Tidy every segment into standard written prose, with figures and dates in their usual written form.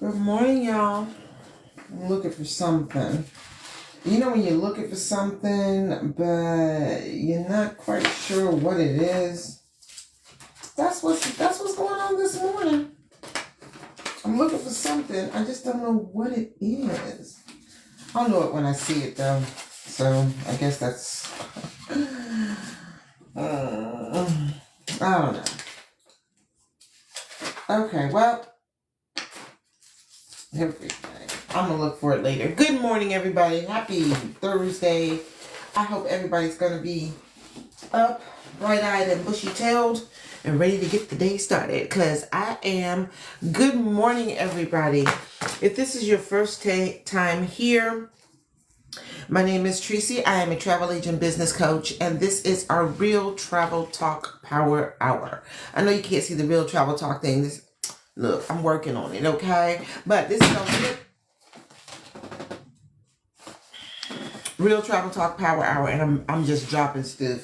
Good morning, y'all. I'm looking for something. You know when you're looking for something, but you're not quite sure what it is? That's what's going on this morning. I'm looking for something. I just don't know what it is. I'll know it when I see it, though. So I guess that's. I don't know. Okay, well, everything. I'm gonna look for it later. Good morning, everybody. Happy Thursday. I hope everybody's gonna be up, bright-eyed and bushy-tailed, and ready to get the day started. Because I am. Good morning, everybody. If this is your first time here, my name is Tracy. I am a travel agent business coach, and this is our Real Travel Talk Power Hour. I know you can't see the Real Travel Talk thing. Look, I'm working on it, okay? But this is our Real Travel Talk Power Hour, and I'm just dropping stuff.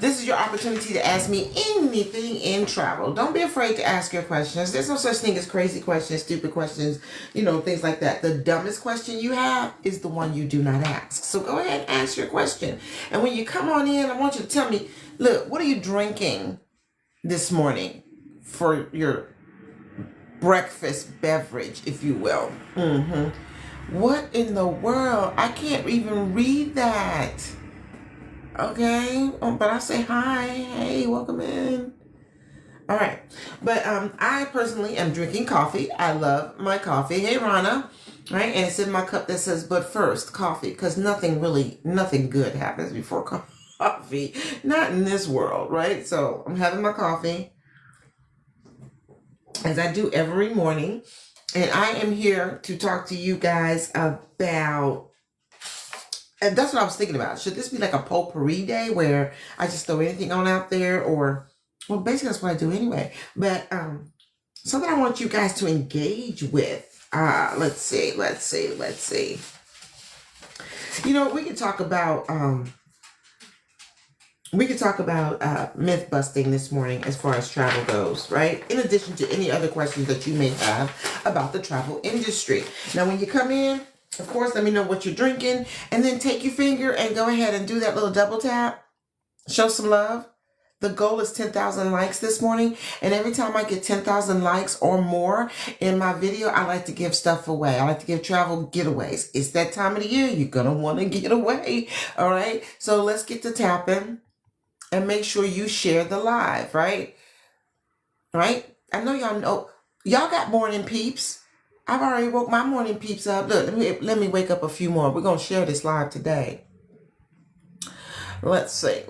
This is your opportunity to ask me anything in travel. Don't be afraid to ask your questions. There's no such thing as crazy questions, stupid questions, things like that. The dumbest question you have is the one you do not ask. So go ahead and ask your question. And when you come on in, I want you to tell me, look, what are you drinking this morning for your breakfast beverage, if you will? What in the world? I can't even read that. Okay, but I say hi, hey, welcome in. All right, but I personally am drinking coffee. I love my coffee. Hey, Rana, right? And it's in my cup that says, but first, coffee, because nothing good happens before coffee. Not in this world, right? So I'm having my coffee, as I do every morning, and I am here to talk to you guys about. And that's what I was thinking about. Should this be like a potpourri day where I just throw anything on out there, or, well, basically that's what I do anyway. But something I want you guys to engage with. Let's see. We could talk about myth busting this morning as far as travel goes, right? In addition to any other questions that you may have about the travel industry. Now, when you come in, of course, let me know what you're drinking, and then take your finger and go ahead and do that little double tap. Show some love. The goal is 10,000 likes this morning, and every time I get 10,000 likes or more in my video, I like to give stuff away. I like to give travel getaways. It's that time of the year. You're going to want to get away, all right? So let's get to tapping, and make sure you share the live, right? Right? I know y'all got morning peeps. I've already woke my morning peeps up. Look, let me wake up a few more. We're going to share this live today. Let's see.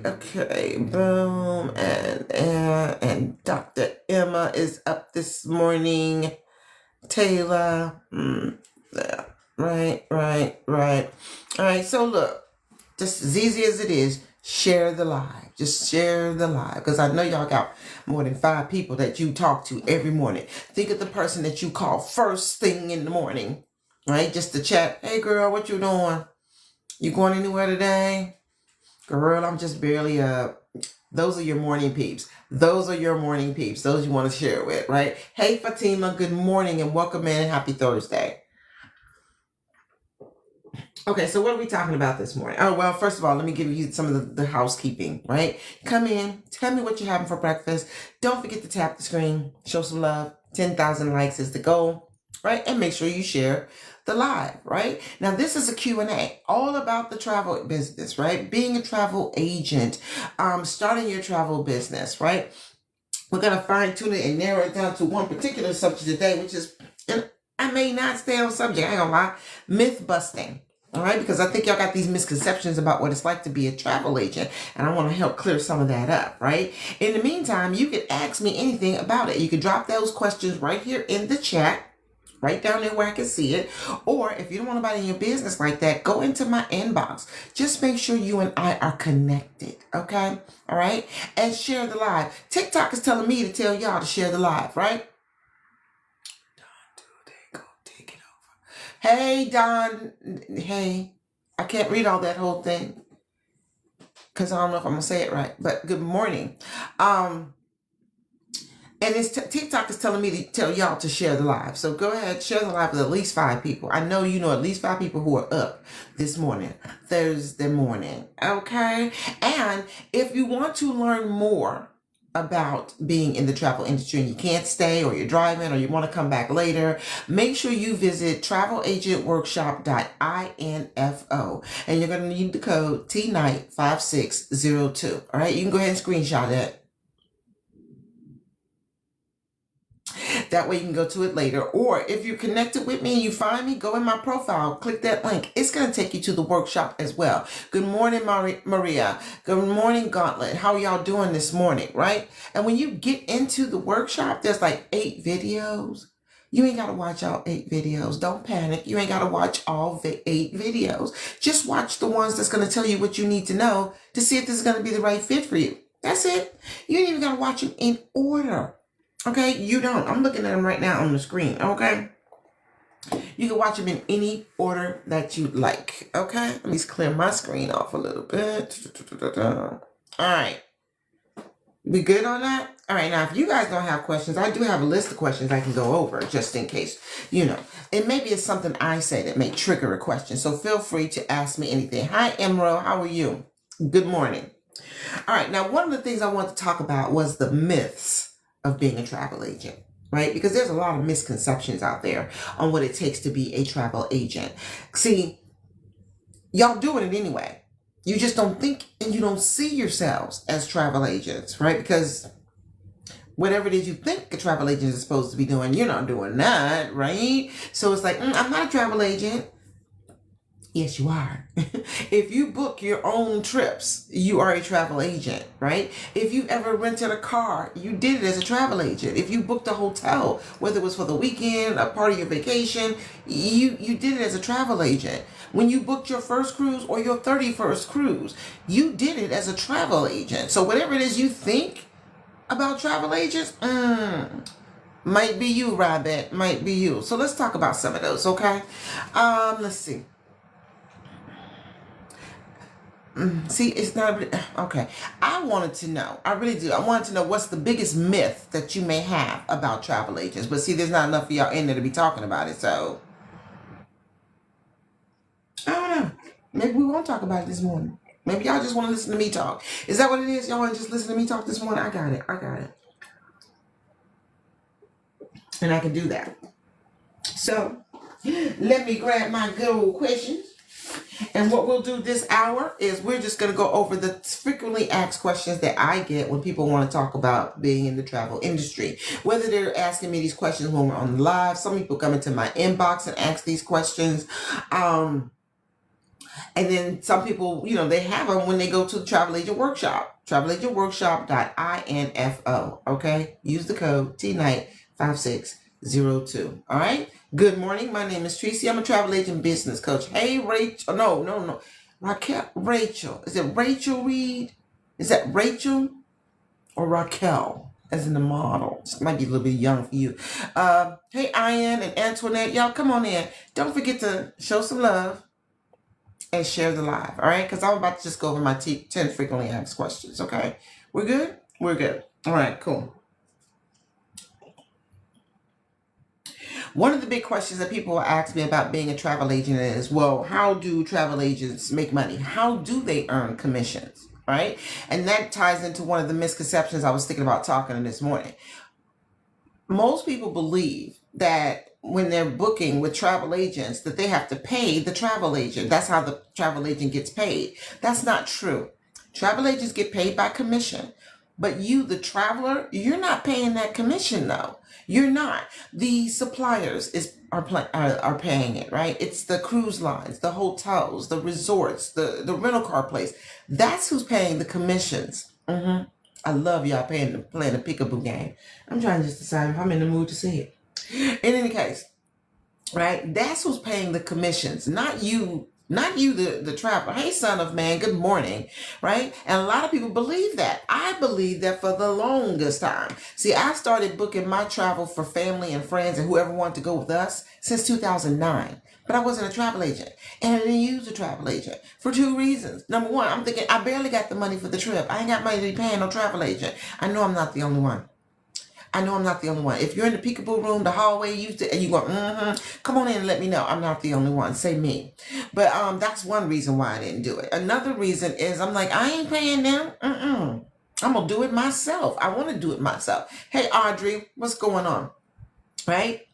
Okay, boom. And Dr. Emma is up this morning. Taylor. Yeah. Right. All right, so look. Just as easy as it is, share the live. Just share the live. Because I know y'all got more than 5 people that you talk to every morning. Think of the person that you call first thing in the morning, right? Just to chat. Hey, girl, what you doing? You going anywhere today? Girl, I'm just barely up. Those are your morning peeps. Those you want to share with, right? Hey, Fatima, good morning and welcome in and happy Thursday. Okay, so what are we talking about this morning? Oh, well, first of all, let me give you some of the housekeeping, right? Come in, tell me what you're having for breakfast. Don't forget to tap the screen, show some love. 10,000 likes is the goal, right? And make sure you share the live, right? Now, this is a Q&A, all about the travel business, right? Being a travel agent, starting your travel business, right? We're going to fine tune it and narrow it down to one particular subject today, which is, and I may not stay on subject, I ain't gonna lie, myth busting. All right, because I think y'all got these misconceptions about what it's like to be a travel agent, and I want to help clear some of that up, right? In the meantime, you can ask me anything about it. You can drop those questions right here in the chat, right down there where I can see it. Or if you don't want nobody in your business like that, go into my inbox. Just make sure you and I are connected, okay? All right? And share the live. TikTok is telling me to tell y'all to share the live, right? Hey, Don. Hey, I can't read all that whole thing because I don't know if I'm going to say it right, but good morning. And TikTok is telling me to tell y'all to share the live. So go ahead, share the live with at least 5 people. I know you know at least 5 people who are up this morning, Thursday morning. Okay? And if you want to learn more about being in the travel industry and you can't stay, or you're driving, or you want to come back later, make sure you visit travelagentworkshop.info, and you're going to need the code TNIGHT5602. All right? You can go ahead and screenshot it. That way you can go to it later. Or if you're connected with me and you find me, go in my profile, click that link. It's going to take you to the workshop as well. Good morning, Maria. Good morning, Gauntlet. How are y'all doing this morning, right? And when you get into the workshop, there's like 8 videos. You ain't got to watch all 8 videos. Don't panic. You ain't got to watch all 8 videos. Just watch the ones that's going to tell you what you need to know to see if this is going to be the right fit for you. That's it. You ain't even got to watch them in order. Okay, you don't. I'm looking at them right now on the screen. Okay, you can watch them in any order that you like. Okay, let me clear my screen off a little bit. All right, we good on that? All right, now if you guys don't have questions, I do have a list of questions I can go over just in case. You know, and maybe it's something I say that may trigger a question. So feel free to ask me anything. Hi, Emerald. How are you? Good morning. All right, now one of the things I want to talk about was the myths of being a travel agent, right? Because there's a lot of misconceptions out there on what it takes to be a travel agent. See, y'all doing it anyway. You just don't think and you don't see yourselves as travel agents, right? Because whatever it is you think a travel agent is supposed to be doing, you're not doing that, right? So it's like, I'm not a travel agent. Yes, you are. If you book your own trips, you are a travel agent, right? If you've ever rented a car, you did it as a travel agent. If you booked a hotel, whether it was for the weekend, a part of your vacation, you did it as a travel agent. When you booked your first cruise or your 31st cruise, you did it as a travel agent. So whatever it is you think about travel agents, might be you, Rabbit, might be you. So let's talk about some of those, okay? Let's see. See, it's not okay. I wanted to know. I really do. I wanted to know what's the biggest myth that you may have about travel agents. But see, there's not enough of y'all in there to be talking about it. So I don't know. Maybe we won't talk about it this morning. Maybe y'all just want to listen to me talk. Is that what it is? Y'all want to just listen to me talk this morning? I got it. And I can do that. So let me grab my good old questions. And what we'll do this hour is we're just going to go over the frequently asked questions that I get when people want to talk about being in the travel industry. Whether they're asking me these questions when we're on the live, some people come into my inbox and ask these questions. And then some people, you know, they have them when they go to the Travel Agent Workshop, travelagentworkshop.info. Okay, use the code TNIGHT5602. All right. Good morning. My name is Tracy. I'm a travel agent business coach. Hey, Rachel. No. Rachel. Is it Rachel Reed? Is that Rachel or Raquel? As in the model. This might be a little bit young for you. Hey, Ian and Antoinette. Y'all come on in. Don't forget to show some love and share the live. All right. Because I'm about to just go over my 10 frequently asked questions. Okay. We're good? We're good. All right. Cool. One of the big questions that people ask me about being a travel agent is, well, how do travel agents make money? How do they earn commissions, right? And that ties into one of the misconceptions I was thinking about talking this morning. Most people believe that when they're booking with travel agents that they have to pay the travel agent. That's how the travel agent gets paid. That's not true. Travel agents get paid by commission. But you, the traveler, you're not paying that commission though. You're not. The suppliers are paying it, right? It's the cruise lines, the hotels, the resorts, the rental car place. That's who's paying the commissions. I love y'all playing the peekaboo game. I'm trying to just decide if I'm in the mood to see it. In any case, right? That's who's paying the commissions, not you. Not you, the traveler. Hey, son of man, good morning, right? And a lot of people believe that. I believe that for the longest time. See, I started booking my travel for family and friends and whoever wanted to go with us since 2009. But I wasn't a travel agent. And I didn't use a travel agent for 2 reasons. Number one, I'm thinking I barely got the money for the trip. I ain't got money to be paying no travel agent. I know I'm not the only one. I know I'm not the only one. If you're in the peekaboo room, the hallway, and you go, come on in and let me know. I'm not the only one. Say me. But that's one reason why I didn't do it. Another reason is I'm like, I ain't paying them. I'm gonna do it myself. I want to do it myself. Hey Audrey, what's going on? Right?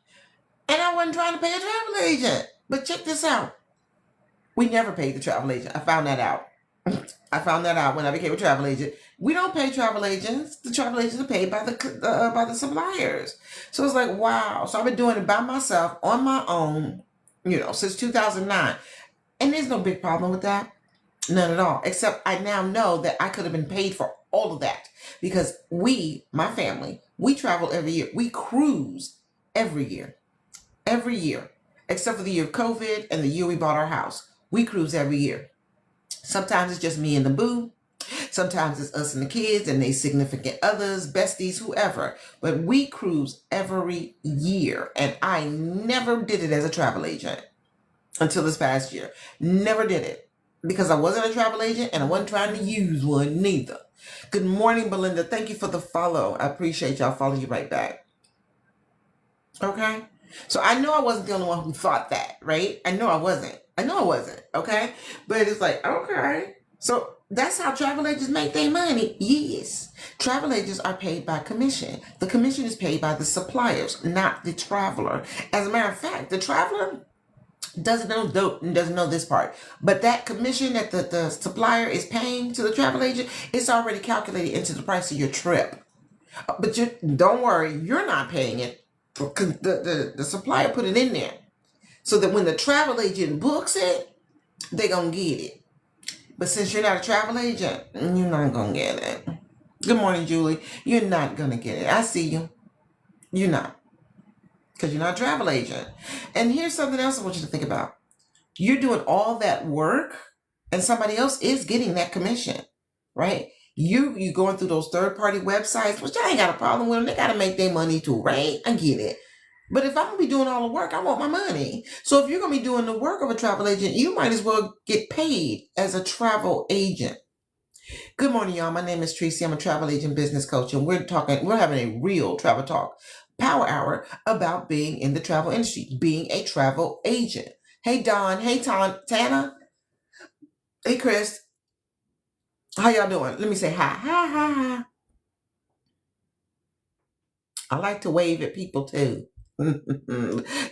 And I wasn't trying to pay a travel agent. But check this out. We never paid the travel agent. I found that out. I found that out when I became a travel agent. We don't pay travel agents. The travel agents are paid by the suppliers. So it's like, wow. So I've been doing it by myself on my own, since 2009. And there's no big problem with that. None at all. Except I now know that I could have been paid for all of that because my family, we travel every year. We cruise every year. Every year. Except for the year of COVID and the year we bought our house. We cruise every year. Sometimes it's just me and the boo. Sometimes it's us and the kids and their significant others, besties, whoever. But we cruise every year. And I never did it as a travel agent until this past year. Never did it. Because I wasn't a travel agent and I wasn't trying to use one neither. Good morning, Belinda. Thank you for the follow. I appreciate y'all. Follow you right back. Okay? So I know I wasn't the only one who thought that, right? I know I wasn't. Okay? But it's like, okay. So that's how travel agents make their money. Yes. Travel agents are paid by commission. The commission is paid by the suppliers, not the traveler. As a matter of fact, the traveler doesn't know this part. But that commission that the supplier is paying to the travel agent, it's already calculated into the price of your trip. But don't worry, you're not paying it. The supplier put it in there so that when the travel agent books it, they're going to get it. But since you're not a travel agent, you're not going to get it. Good morning, Julie. You're not going to get it. I see you. You're not. Because you're not a travel agent. And here's something else I want you to think about. You're doing all that work and somebody else is getting that commission, right? You going through those third-party websites, which I ain't got a problem with them. They got to make their money too, right? I get it. But if I'm going to be doing all the work, I want my money. So if you're going to be doing the work of a travel agent, you might as well get paid as a travel agent. Good morning, y'all. My name is Tracy. I'm a travel agent business coach, and we're having a real travel talk power hour about being in the travel industry, being a travel agent. Hey, Don. Hey, Tana. Hey, Chris. How y'all doing? Let me say hi. Hi, hi, hi. I like to wave at people too.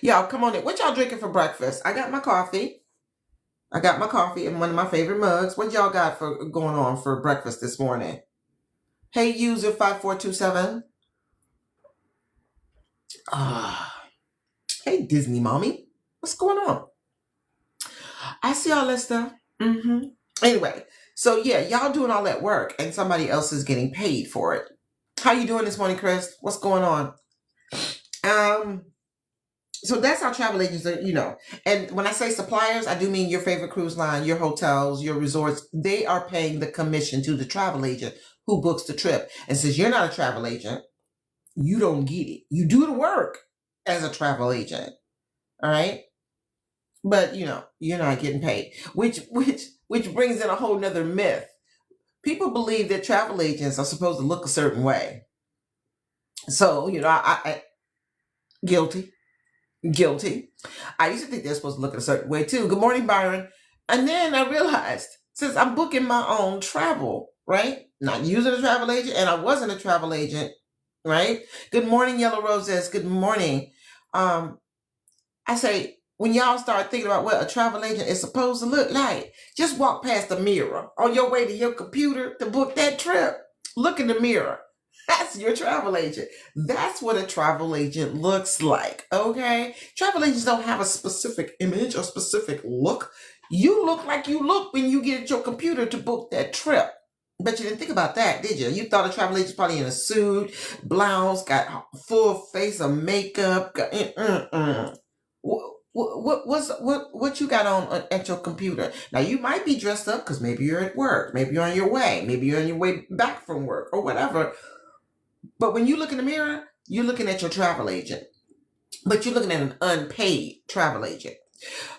Y'all, come on in. What y'all drinking for breakfast? I got my coffee in one of my favorite mugs. What y'all got for going on for breakfast this morning? Hey, user 5427. Hey, Disney mommy. What's going on? I see all that stuff. Anyway, so yeah, y'all doing all that work and somebody else is getting paid for it. How you doing this morning, Chris? What's going on? So that's how travel agents are, and when I say suppliers, I do mean your favorite cruise line, your hotels, your resorts. They are paying the commission to the travel agent who books the trip. And since you're not a travel agent, you don't get it. You do the work as a travel agent. All right. But you're not getting paid, which brings in a whole nother myth. People believe that travel agents are supposed to look a certain way. So, I guilty. I used to think they're supposed to look a certain way too. Good morning, Byron. And then I realized since I'm booking my own travel, right? Not using a travel agent, and I wasn't a travel agent, right? Good morning, Yellow Roses. Good morning. I say, when y'all start thinking about what a travel agent is supposed to look like, just walk past the mirror on your way to your computer to book that trip. Look in the mirror. That's your travel agent. That's what a travel agent looks like, okay? Travel agents don't have a specific image or specific look. You look like you look when you get at your computer to book that trip. But you didn't think about that, did you? You thought a travel agent's probably in a suit, blouse, got full face of makeup. What you got on at your computer? Now you might be dressed up because maybe you're at work, maybe you're on your way, maybe you're on your way back from work or whatever. But when you look in the mirror, you're looking at your travel agent. But you're looking at an unpaid travel agent.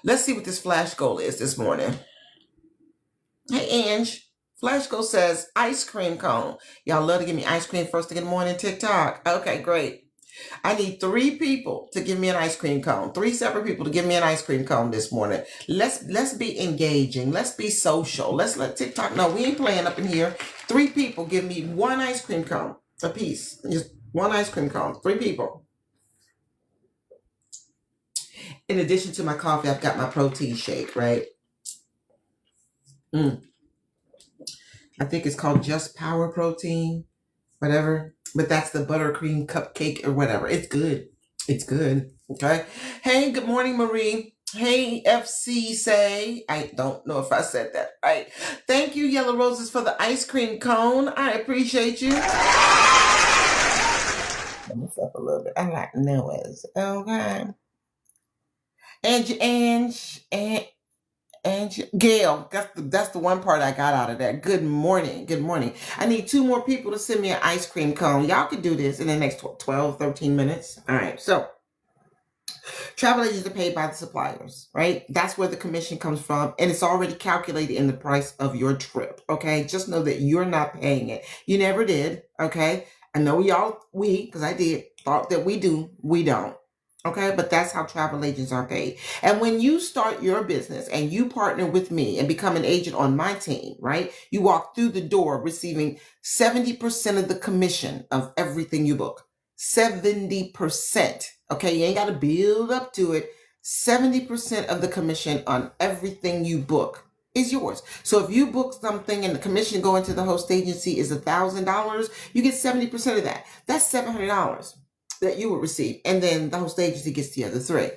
Let's see what this flash goal is this morning. Hey, Ange. Fleshko says ice cream cone. Y'all love to give me ice cream first thing in the morning, TikTok. Okay, great. I need 3 people to give me an ice cream cone. 3 separate people to give me an ice cream cone this morning. Let's be engaging. Let's be social. Let's let TikTok know we ain't playing up in here. 3 people give me 1 ice cream cone a piece. Just 1 ice cream cone. 3 people. In addition to my coffee, I've got my protein shake, right? I think it's called Just Power Protein, whatever. But that's the buttercream cupcake or whatever. It's good. It's good. Okay. Hey, good morning, Marie. Hey, FC Say. I don't know if I said that right. Thank you, Yellow Roses, for the ice cream cone. I appreciate you. Let me step a little bit. I like Noah's. Okay. And Gail, that's the one part I got out of that. Good morning. Good morning. I need 2 more people to send me an ice cream cone. Y'all can do this in the next 12, 13 minutes. All right. So travel agents are paid by the suppliers, right? That's where the commission comes from. And it's already calculated in the price of your trip. Okay. Just know that you're not paying it. You never did. Okay. I know because I did, thought that we do. We don't. Okay, but that's how travel agents are paid. And when you start your business and you partner with me and become an agent on my team, right? You walk through the door receiving 70% of the commission of everything you book. 70%. Okay, you ain't got to build up to it. 70% of the commission on everything you book is yours. So if you book something and the commission going to the host agency is $1,000, you get 70% of that. That's $700 that you would receive. And then the host agency gets the other 3.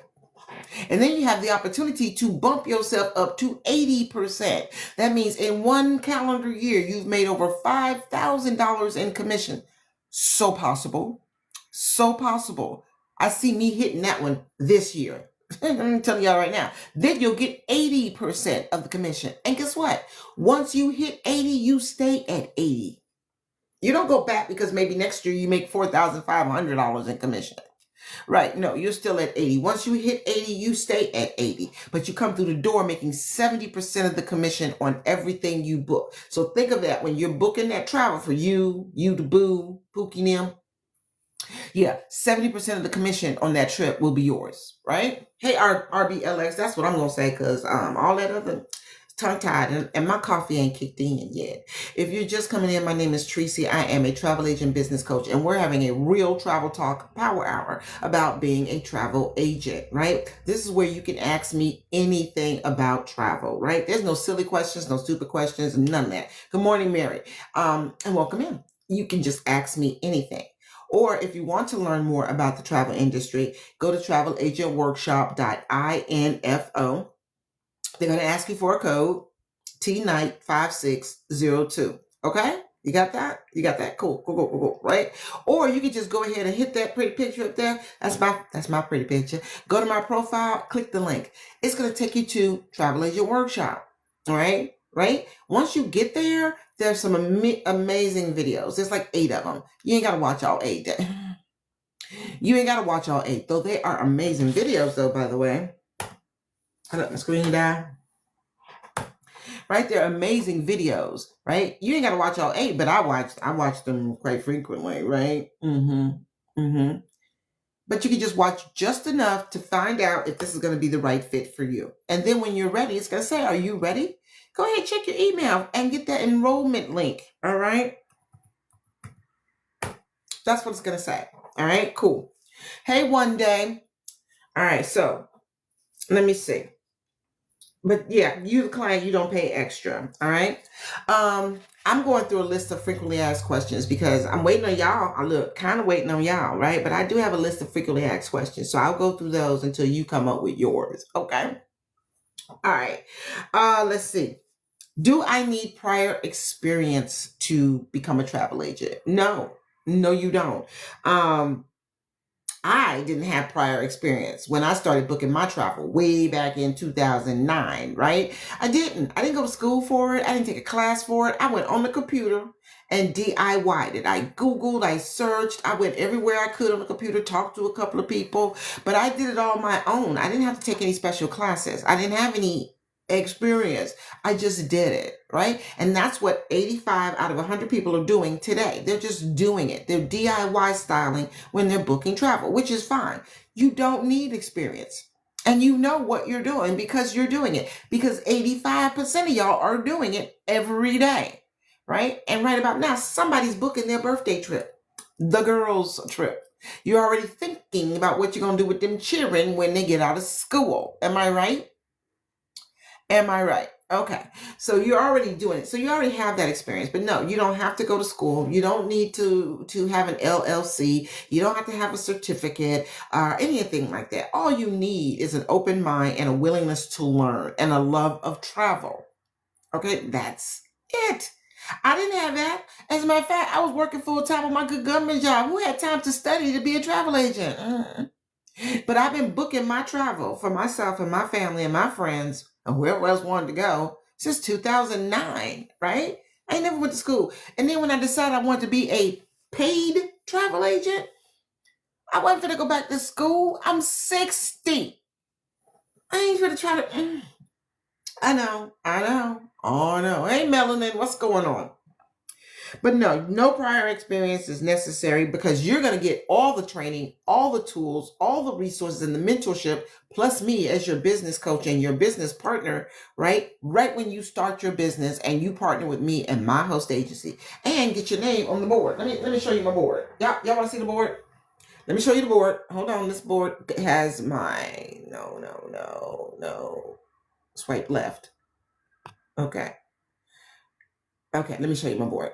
And then you have the opportunity to bump yourself up to 80%. That means in 1 calendar year, you've made over $5,000 in commission. So possible. So possible. I see me hitting that one this year. I'm telling y'all right now. Then you'll get 80% of the commission. And guess what? Once you hit 80, you stay at 80. You don't go back because maybe next year you make $4,500 in commission. Right. No, you're still at 80. Once you hit 80, you stay at 80. But you come through the door making 70% of the commission on everything you book. So think of that when you're booking that travel for you the boo, Pookie Nim. Yeah, 70% of the commission on that trip will be yours, right? Hey, RBLX, that's what I'm going to say because all that other tongue-tied and my coffee ain't kicked in yet. If you're just coming in, my name is Tracy. I am a travel agent business coach, and we're having a real travel talk power hour about being a travel agent, right? This is where you can ask me anything about travel, right? There's no silly questions, no stupid questions, none of that. Good morning, Mary, and welcome in. You can just ask me anything. Or if you want to learn more about the travel industry, go to travelagentworkshop.info. They're going to ask you for a code, TNIGHT5602. Okay? You got that? You got that? Cool, right? Or you can just go ahead and hit that pretty picture up there. That's my pretty picture. Go to my profile, click the link. It's going to take you to Travel Agent Workshop. All right? Right? Once you get there, there's some amazing videos. There's like 8 of them. You ain't got to watch all 8. You ain't got to watch all 8, though they are amazing videos, though, by the way. I let my screen down. Right? They're amazing videos, right? You ain't got to watch all 8, but I watch them quite frequently, right? But you can just watch just enough to find out if this is going to be the right fit for you. And then when you're ready, it's going to say, are you ready? Go ahead, check your email and get that enrollment link. All right. That's what it's going to say. All right, cool. Hey, one day. All right. So let me see. But yeah, you the client, you don't pay extra. All right. I'm going through a list of frequently asked questions because I'm waiting on y'all. I look kind of waiting on y'all, right? But I do have a list of frequently asked questions. So I'll go through those until you come up with yours. Okay. All right. Let's see. Do I need prior experience to become a travel agent? No, you don't. I didn't have prior experience when I started booking my travel way back in 2009, right? I didn't go to school for it. I didn't take a class for it. I went on the computer and DIY'd it. I Googled, I searched, I went everywhere I could on the computer, talked to a couple of people, but I did it all on my own. I didn't have to take any special classes. I didn't have any experience. I just did it, right? And that's what 85 out of 100 people are doing today. They're just doing it. They're DIY styling when they're booking travel, which is fine. You don't need experience. And you know what you're doing because you're doing it. Because 85% of y'all are doing it every day, right? And right about now, somebody's booking their birthday trip, the girls' trip. You're already thinking about what you're going to do with them children when they get out of school. Am I right? Am I right? Okay. So you're already doing it. So you already have that experience. But no, you don't have to go to school. You don't need to have an LLC. You don't have to have a certificate or anything like that. All you need is an open mind and a willingness to learn and a love of travel. Okay, that's it. I didn't have that. As a matter of fact, I was working full time on my good government job. Who had time to study to be a travel agent? But I've been booking my travel for myself and my family and my friends and whoever else wanted to go since 2009, right? I ain't never went to school. And then when I decided I wanted to be a paid travel agent, I wasn't going to go back to school. I'm 60. I ain't going to try to... I know. Oh, no. Hey, Melanin, what's going on? But no prior experience is necessary because you're going to get all the training, all the tools, all the resources and the mentorship, plus me as your business coach and your business partner, right? Right when you start your business and you partner with me and my host agency and get your name on the board. Let me show you my board. Y'all want to see the board? Let me show you the board. Hold on. This board has my, no. Swipe left. Okay. Let me show you my board.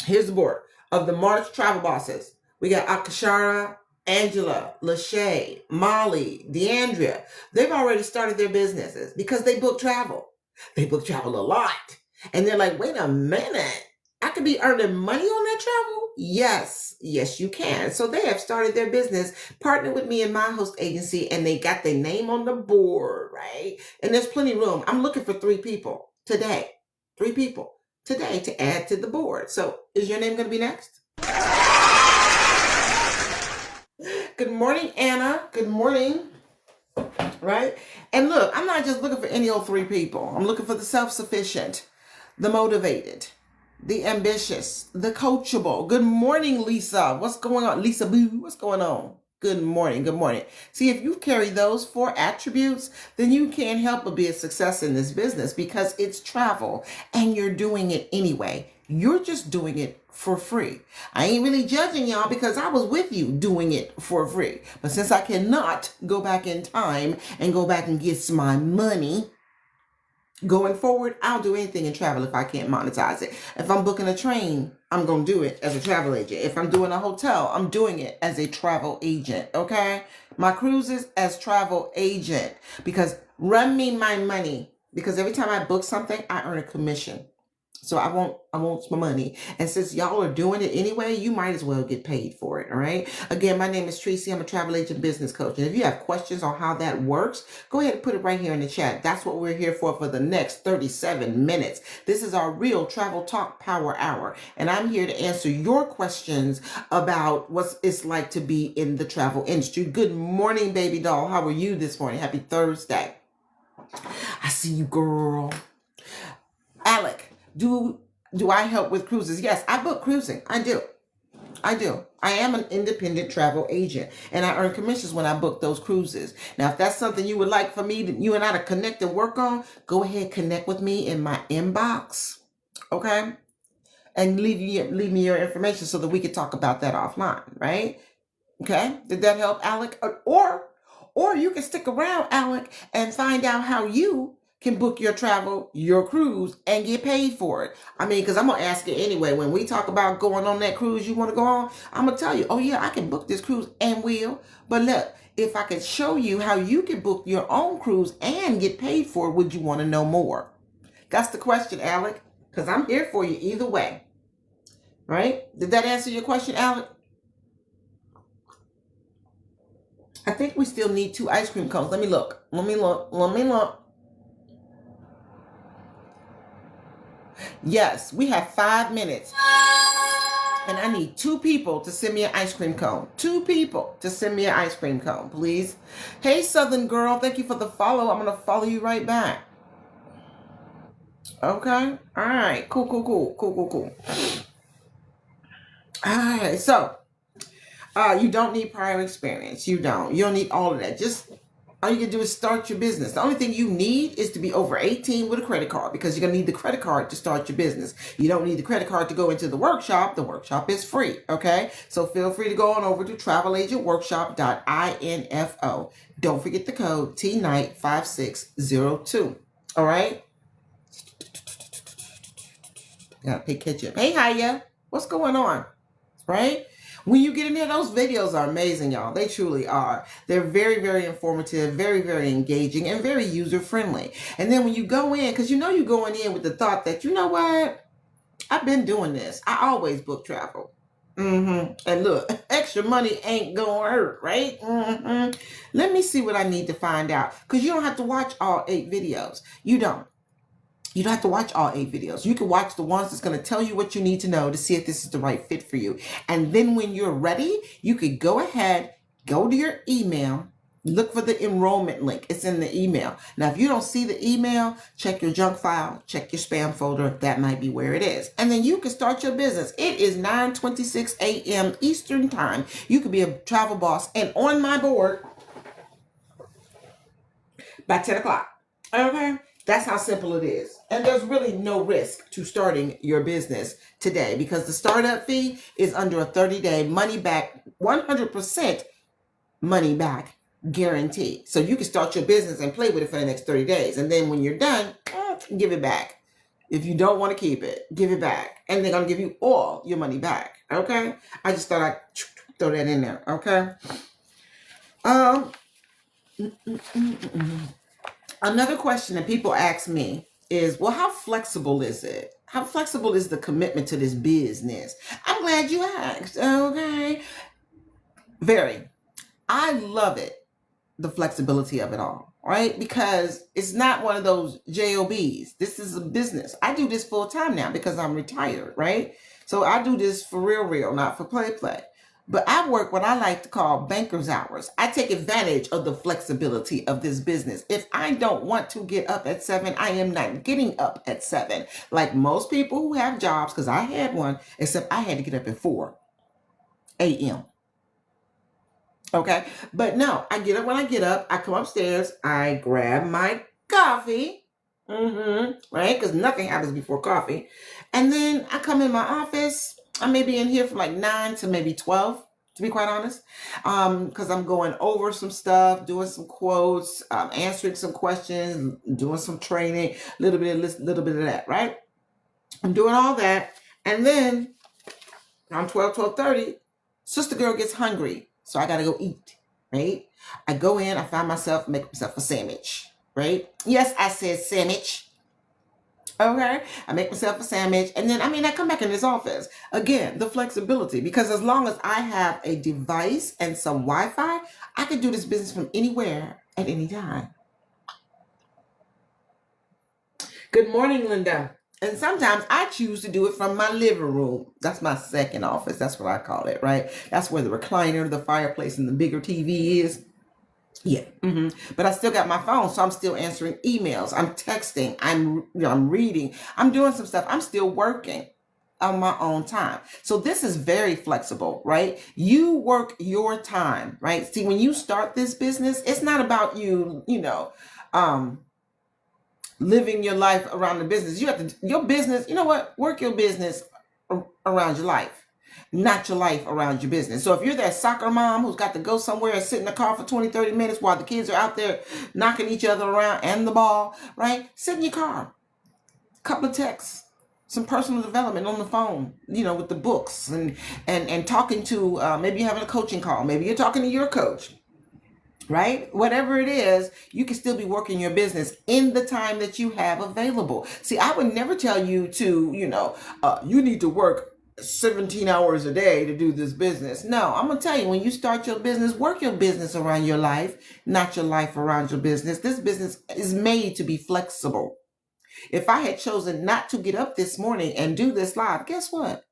Here's the board of the March Travel Bosses. We got Akashara, Angela, Lachey, Molly, DeAndrea. They've already started their businesses because they book travel. They book travel a lot. And they're like, wait a minute. I could be earning money on that travel? Yes, you can. So they have started their business, partnered with me and my host agency, and they got their name on the board, right? And there's plenty of room. I'm looking for 3 people today. 3 people today to add to the board. So is your name going to be next? Good morning, Anna. Good morning. Right? And look, I'm not just looking for any old 3 people. I'm looking for the self-sufficient, the motivated, the ambitious, the coachable. Good morning, Lisa. What's going on? Lisa Boo, what's going on? Good morning. See, if you carry those 4 attributes, then you can't help but be a success in this business because it's travel and you're doing it anyway. You're just doing it for free. I ain't really judging y'all because I was with you doing it for free. But since I cannot go back in time and go back and get my money, going forward, I'll do anything in travel if I can't monetize it. If I'm booking a train, I'm going to do it as a travel agent. If I'm doing a hotel, I'm doing it as a travel agent, okay? My cruises as travel agent because run me my money because every time I book something, I earn a commission. So I want my money. And since y'all are doing it anyway, you might as well get paid for it. All right. Again, my name is Tracy. I'm a travel agent business coach. And if you have questions on how that works, go ahead and put it right here in the chat. That's what we're here for the next 37 minutes. This is our real travel talk power hour. And I'm here to answer your questions about what it's like to be in the travel industry. Good morning, baby doll. How are you this morning? Happy Thursday. I see you, girl. Alec. Do I help with cruises? Yes, I book cruising. I do. I am an independent travel agent and I earn commissions when I book those cruises. Now, if that's something you would like for me, you and I to connect and work on, go ahead, connect with me in my inbox. Okay. And leave me your information so that we can talk about that offline. Right. Okay. Did that help, Alec? Or you can stick around, Alec, and find out how you can book your travel, your cruise, and get paid for it. I mean, because I'm going to ask you anyway, when we talk about going on that cruise you want to go on, I'm going to tell you, oh yeah, I can book this cruise and will. But look, if I could show you how you can book your own cruise and get paid for it, would you want to know more? That's the question, Alec, because I'm here for you either way. Right? Did that answer your question, Alec? I think we still need 2 ice cream cones. Let me look. Yes, we have 5 minutes. And I need 2 people to send me an ice cream cone. 2 people to send me an ice cream cone, please. Hey, Southern Girl, thank you for the follow. I'm going to follow you right back. Okay. All right. Cool. All right. So, you don't need prior experience. You don't need all of that. Just all you can do is start your business. The only thing you need is to be over 18 with a credit card, because you're going to need the credit card to start your business. You don't need the credit card to go into the workshop. The workshop is free. Okay. So feel free to go on over to travelagentworkshop.info. Don't forget the code TNIGHT5602. All right. Gotta pay catch up. Hey, Hiya. What's going on? Right? When you get in there, those videos are amazing, y'all. They truly are. They're very, very informative, very, very engaging, and very user-friendly. And then when you go in, because you're going in with the thought that, you know what? I've been doing this. I always book travel. And look, extra money ain't gonna hurt, right? Let me see what I need to find out. Because you don't have to watch all 8 videos. You don't have to watch all 8 videos. You can watch the ones that's going to tell you what you need to know to see if this is the right fit for you. And then when you're ready, you could go ahead, go to your email, look for the enrollment link. It's in the email. Now, if you don't see the email, check your junk file, check your spam folder. That might be where it is. And then you can start your business. It is 9:26 a.m. Eastern time. You could be a travel boss and on my board by 10 o'clock. Okay? That's how simple it is. And there's really no risk to starting your business today, because the startup fee is under a 30-day money back, 100% money back guarantee. So you can start your business and play with it for the next 30 days. And then when you're done, give it back. If you don't want to keep it, give it back. And they're going to give you all your money back. Okay? I just thought I'd throw that in there. Okay? Another question that people ask me is, well, how flexible is it? How flexible is the commitment to this business? I'm glad you asked. Okay. Very. I love it. The flexibility of it all, right? Because it's not one of those JOBs. This is a business. I do this full time now because I'm retired, right? So I do this for real, not for play. But I work what I like to call banker's hours. I take advantage of the flexibility of this business. If I don't want to get up at 7, I am not getting up at 7. Like most people who have jobs, because I had one, except I had to get up at 4 a.m. Okay? But no, I get up when I get up. I come upstairs. I grab my coffee. Right? Because nothing happens before coffee. And then I come in my office. I may be in here from like 9 to maybe 12, to be quite honest, because I'm going over some stuff, doing some quotes, answering some questions, doing some training, a little bit of this, little bit of that, right? I'm doing all that. And then around 12:30, sister girl gets hungry. So I got to go eat, right? I go in, I find myself, make myself a sandwich, right? Yes, I said sandwich. Okay, I make myself a sandwich, and then I come back in this office. Again, the flexibility, because as long as I have a device and some Wi-Fi, I can do this business from anywhere at any time. Good morning, Linda. And sometimes I choose to do it from my living room. That's my second office. That's what I call it, right? That's where the recliner, the fireplace, and the bigger TV is. Yeah. But I still got my phone, so I'm still answering emails. I'm texting. I'm reading. I'm doing some stuff. I'm still working on my own time. So this is very flexible, right? You work your time, right? See, when you start this business, it's not about you, living your life around the business. You have to, your business, work your business around your life, not your life around your business. So if you're that soccer mom who's got to go somewhere and sit in the car for 20-30 minutes while the kids are out there knocking each other around and the ball, right? Sit in your car, a couple of texts, some personal development on the phone, with the books and talking to, maybe you're having a coaching call. Maybe you're talking to your coach, right? Whatever it is, you can still be working your business in the time that you have available. See, I would never tell you to, you need to work 17 hours a day to do this business. No, I'm going to tell you, when you start your business, work your business around your life, not your life around your business. This business is made to be flexible. If I had chosen not to get up this morning and do this live, guess what?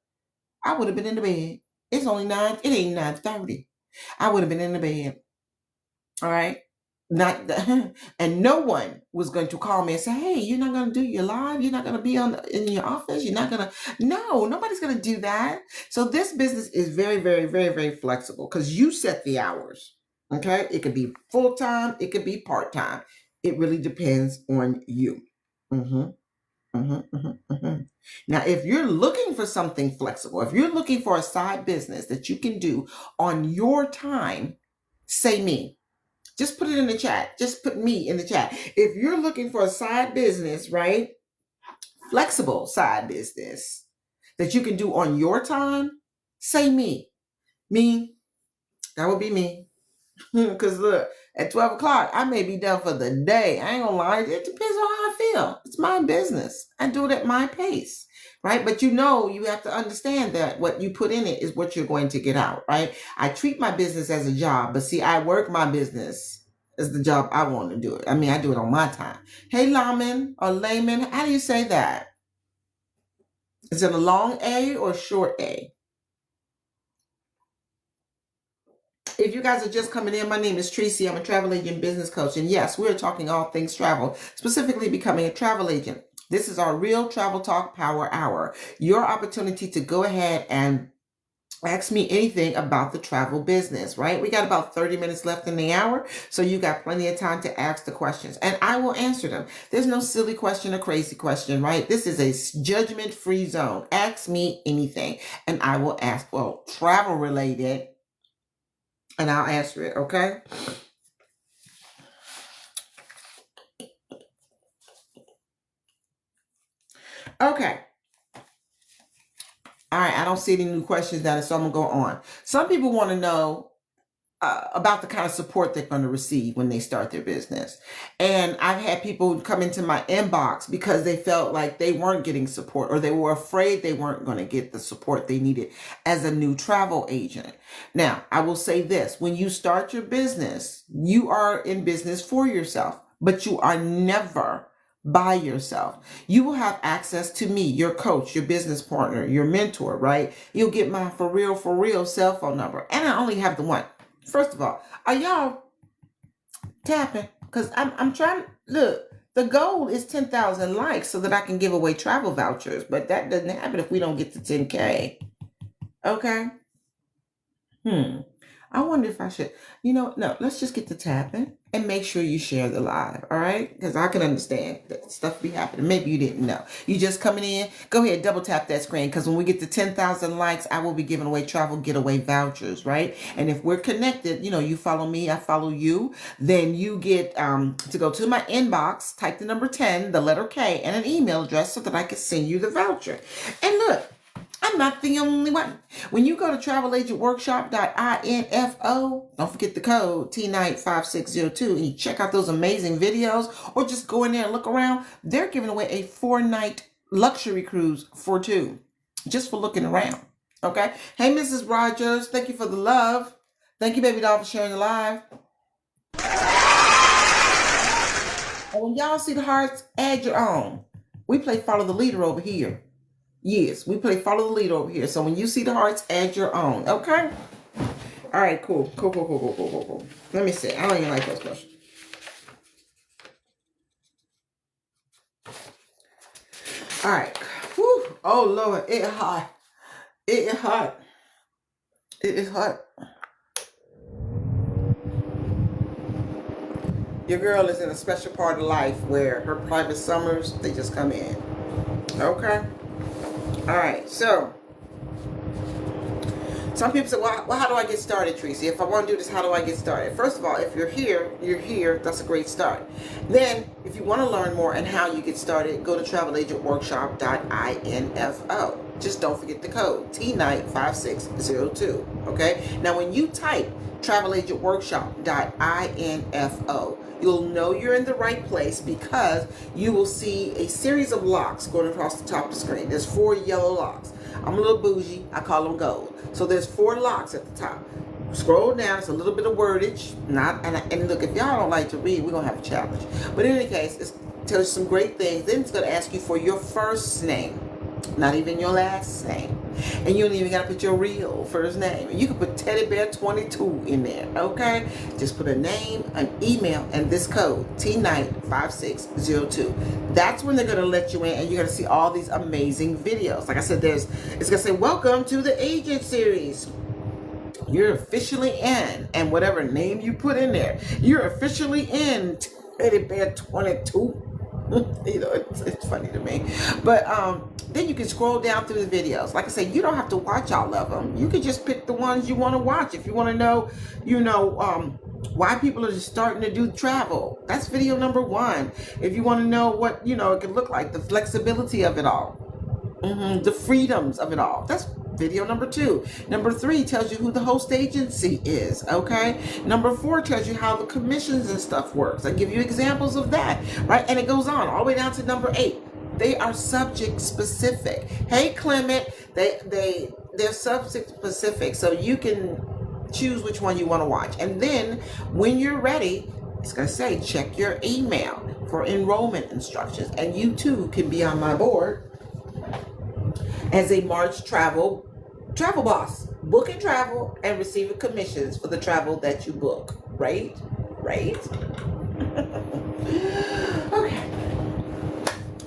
I would have been in the bed. It's only 9, it ain't 9:30. I would have been in the bed. All right. Not and no one was going to call me and say, "Hey, you're not going to do your live. You're not going to be in your office. You're not going to." No, nobody's going to do that. So this business is very, very, very, very flexible because you set the hours. Okay, it could be full time. It could be part time. It really depends on you. hmm Now, if you're looking for something flexible, if you're looking for a side business that you can do on your time, say me. Just put it in the chat. Just put me in the chat. If you're looking for a side business, right? Flexible side business that you can do on your time, say me. Me, that would be me. Because look, at 12 o'clock, I may be done for the day. I ain't gonna lie. It depends on how I feel. It's my business. I do it at my pace, right? But you have to understand that what you put in it is what you're going to get out, right? I treat my business as a job, but see, I work my business as the job I want to do it. I mean, I do it on my time. Hey, Laman or Layman, how do you say that? Is it a long A or short A? If you guys are just coming in, my name is Tracy. I'm a travel agent business coach. And yes, we're talking all things travel, specifically becoming a travel agent. This is our Real Travel Talk Power Hour. Your opportunity to go ahead and ask me anything about the travel business, right? We got about 30 minutes left in the hour, so you got plenty of time to ask the questions, and I will answer them. There's no silly question or crazy question, right? This is a judgment-free zone. Ask me anything, and I will ask, well, travel related, and I'll answer it, okay? Okay. All right, I don't see any new questions down, so I'm going to go on. Some people want to know about the kind of support they're going to receive when they start their business. And I've had people come into my inbox because they felt like they weren't getting support, or they were afraid they weren't going to get the support they needed as a new travel agent. Now, I will say this. When you start your business, you are in business for yourself, but you are never by yourself. You will have access to me, your coach, your business partner, your mentor, right? You'll get my for real cell phone number. And I only have the one. First of all, are y'all tapping? Because I'm trying, look, the goal is 10,000 likes so that I can give away travel vouchers, but that doesn't happen if we don't get to 10K. Okay? I wonder if I should, no, let's just get to tapping and make sure you share the live, all right? Because I can understand that stuff be happening. Maybe you didn't know. You just coming in, go ahead, double tap that screen, because when we get to 10,000 likes, I will be giving away travel getaway vouchers, right? And if we're connected, you follow me, I follow you, then you get to go to my inbox, type the number 10, the letter K, and an email address so that I can send you the voucher. And look, I'm not the only one. When you go to travelagentworkshop.info, don't forget the code TNIGHT5602, and you check out those amazing videos, or just go in there and look around. They're giving away a 4-night luxury cruise for 2, just for looking around. Okay? Hey, Mrs. Rogers, thank you for the love. Thank you, baby doll, for sharing the live. And when y'all see the hearts, add your own. We play follow the leader over here. Yes, we play follow the leader over here. So when you see the hearts, add your own. Okay? All right, cool. Cool. Let me see. I don't even like those questions. All right. Whew. Oh, Lord. It's hot. It is hot. It is hot. Your girl is in a special part of life where her private summers, they just come in. Okay? All right, so some people say, well, how do I get started, Tracy? If I want to do this, how do I get started? First of all, if you're here, that's a great start. Then, if you want to learn more and how you get started, go to travelagentworkshop.info. Just don't forget the code, TNIGHT5602, okay? Now, when you type travelagentworkshop.info, you'll know you're in the right place because you will see a series of locks going across the top of the screen. There's 4 yellow locks. I'm a little bougie. I call them gold. So there's 4 locks at the top. Scroll down. It's a little bit of wordage. And look, if y'all don't like to read, we're going to have a challenge. But in any case, it tells you some great things. Then it's going to ask you for your first name, not even your last name. And you don't even got to put your real first name. You can put Teddy Bear 22 in there, okay? Just put a name, an email, and this code, T-Night5602. That's when they're going to let you in, and you're going to see all these amazing videos. Like I said, it's going to say, welcome to the Agent Series. You're officially in, and whatever name you put in there, you're officially in Teddy Bear 22. You know, it's funny to me. But then you can scroll down through the videos. Like I said, you don't have to watch all of them. You can just pick the ones you want to watch. If you want to know, why people are just starting to do travel, that's video number 1. If you want to know what, it could look like, the flexibility of it all, the freedoms of it all, that's video number 2. Number 3 tells you who the host agency is, okay? Number 4 tells you how the commissions and stuff works. I give you examples of that, right? And it goes on all the way down to number 8. They are subject specific. Hey, Clement, they're subject specific, so you can choose which one you want to watch. And then when you're ready, it's going to say check your email for enrollment instructions, and you too can be on my board as a March travel boss. Book and travel and receive commissions for the travel that you book. Right? Okay.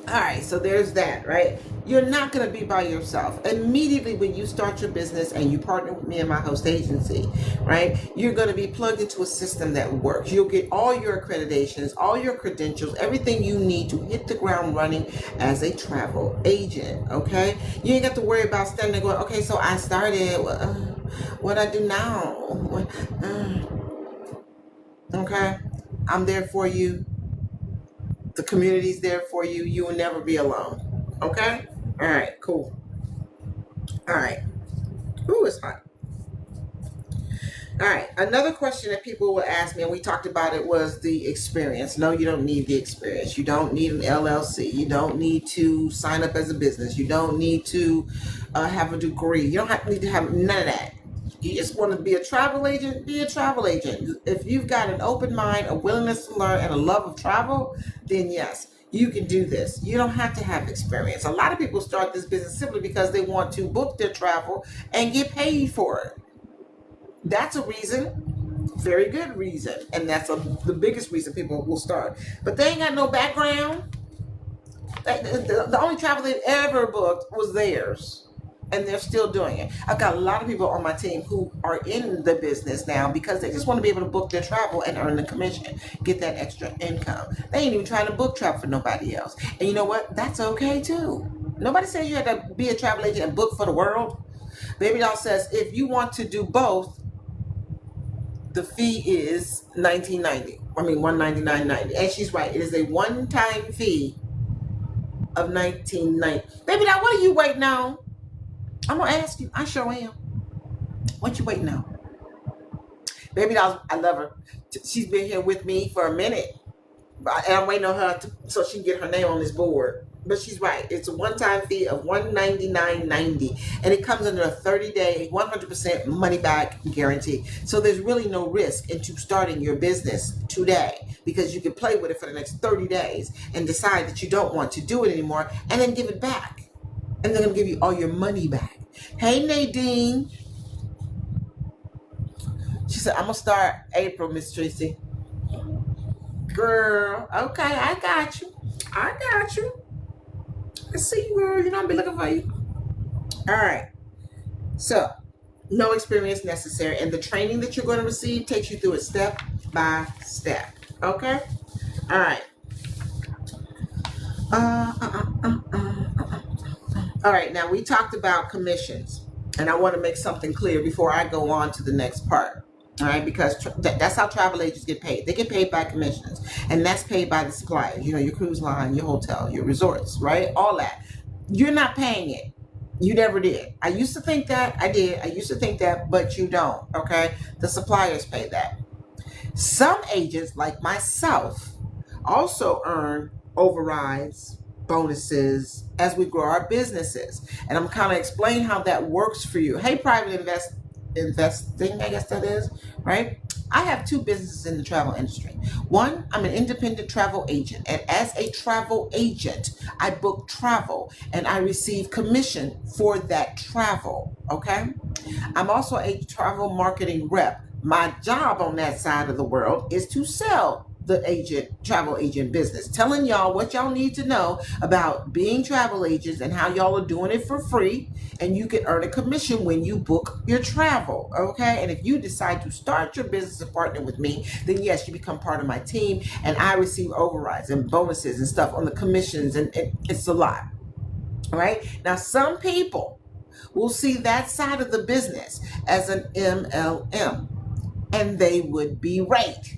All right, so there's that, right? You're not going to be by yourself. Immediately when you start your business and you partner with me and my host agency, right, you're going to be plugged into a system that works. You'll get all your accreditations, all your credentials, everything you need to hit the ground running as a travel agent, okay? You ain't got to worry about standing there going, okay, so I started, what I do now? Okay? I'm there for you. The community's there for you. You will never be alone. Okay? All right, cool. All right. Ooh, it's hot. All right. Another question that people will ask me, and we talked about it, was the experience. No, you don't need the experience. You don't need an LLC. You don't need to sign up as a business. You don't need to have a degree. You don't need to have none of that. You just want to be a travel agent, be a travel agent. If you've got an open mind, a willingness to learn, and a love of travel, then yes, you can do this. You don't have to have experience. A lot of people start this business simply because they want to book their travel and get paid for it. That's a reason, very good reason, and that's the biggest reason people will start. But they ain't got no background. The only travel they've ever booked was theirs. And they're still doing it. I've got a lot of people on my team who are in the business now because they just want to be able to book their travel and earn the commission, get that extra income. They ain't even trying to book travel for nobody else. And you know what? That's okay too. Nobody says you have to be a travel agent and book for the world. Baby Doll says if you want to do both, the fee is $199.90. And she's right. It is a one-time fee of $19.90. Baby Doll, what are you waiting on? I'm going to ask you. I sure am. What you waiting on? Baby Doll, I love her. She's been here with me for a minute. And I'm waiting on her so she can get her name on this board. But she's right. It's a one-time fee of $199.90. And it comes under a 30-day, 100% money-back guarantee. So there's really no risk into starting your business today because you can play with it for the next 30 days and decide that you don't want to do it anymore and then give it back. And they're going to give you all your money back. Hey, Nadine. She said, I'm going to start April, Miss Tracy. Girl, okay, I got you. I see you, girl. You know, I'll be looking for you. All right. So, no experience necessary. And the training that you're going to receive takes you through it step by step. Okay? All right. All right, now we talked about commissions, and I want to make something clear before I go on to the next part. All right, because that's how travel agents get paid. They get paid by commissions, and that's paid by the suppliers. You know, your cruise line, your hotel, your resorts, right? All that. You're not paying it. You never did. I used to think that. I did. I used to think that, but you don't, okay? The suppliers pay that. Some agents, like myself, also earn overrides, bonuses as we grow our businesses. And I'm kind of explaining how that works for you. Hey, private investing, I guess that is, right? I have two businesses in the travel industry. One, I'm an independent travel agent, and as a travel agent, I book travel and I receive commission for that travel. Okay. I'm also a travel marketing rep. My job on that side of the world is to sell the travel agent business, telling y'all what y'all need to know about being travel agents and how y'all are doing it for free. And you can earn a commission when you book your travel. Okay. And if you decide to start your business and partner with me, then yes, you become part of my team and I receive overrides and bonuses and stuff on the commissions. And it's a lot. All right. Now, some people will see that side of the business as an MLM, and they would be right.